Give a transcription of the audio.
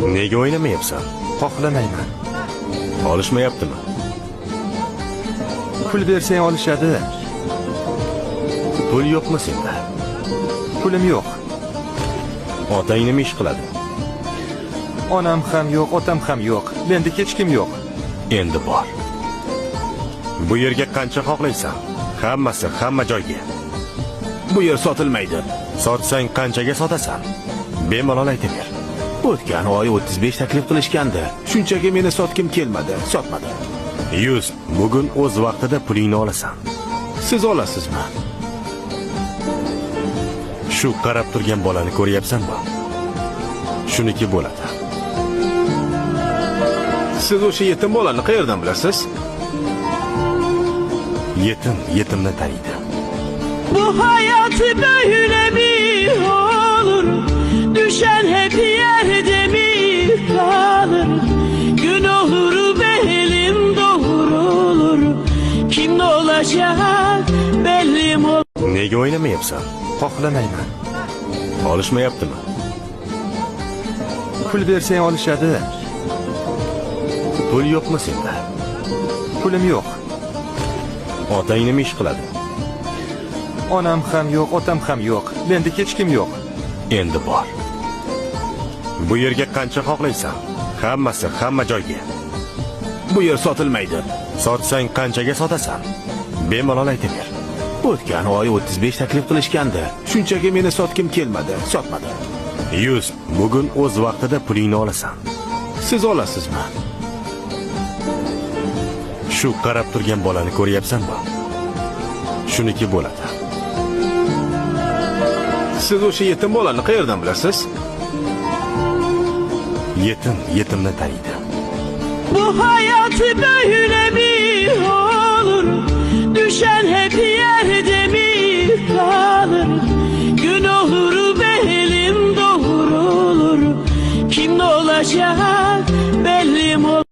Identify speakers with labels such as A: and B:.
A: Nega o'ynamayapsan?
B: Xohlamayman.
A: Olishmayaptimi?
B: Pul bersang olishadi.
A: Pul yo'qmi senda?
B: Pulim yo'q.
A: Otang nima ish qiladi?
B: Onam ham yo'q, otam ham yo'q. Menda hech kim yo'q.
A: Endi bor. Bu yerga qancha xohlaysan? Hammasi, hamma joyga.
C: Bu yer sotilmaydi.
A: Sotsang qanchaga sotasan? Bemalol aytaver.
C: O'tgan oy 35 taklif qilishgandi. Shunchaki meni sotkim kelmadi, sotmadim.
A: 100. Bugun o'z vaqtida pulingni olasan.
C: Siz olasizmi?
A: Shu qarab turgan bolani ko'ryapsanmi? Shuniki bo'ladi.
C: Siz o'sha yetim bolani qayerdan bilasiz?
A: Yetimni taniydi.
D: Bu hayat böyle mi olur? Düşen hep yerde mi kalır? Gün olur belim doğrulur. Kim ne olacak bellim olur.
A: Nega o'ynamayapsan?
B: Xohlamayman.
A: Olishmayaptimi?
B: Pul bersang olishadi.
A: Pul yo'qmi senda?
B: Pulim yo'q.
A: Otang nima ish qiladi?
B: Onam ham yo'q, otam ham yo'q. Menda hech kim yo'q.
A: Endi bor. Bu yerga qancha xohlaysan? Hammasi, hamma joyga.
C: Bu yer sotilmaydi.
A: Sotsang qanchaga sotasan? Bemalol aytaver.
C: O'tgan oy 35 taklif qilishgandi. Shunchaki meni sotkim kelmadi, sotmadim.
A: 100. Bugun o'z vaqtida pulingni olasan.
C: Siz olasizmi?
A: Shu qarab turgan bolani ko'ryapsanmi? Shuniki bo'ladi.
C: Siz o'sha yetim bolani qayerdan bilasiz?
A: Yetimni taniydi.
D: Bu hayat böyle mi olur? Düşen hep yerde mi kalır? Gün olur belim doğrulur. Kim ne olacak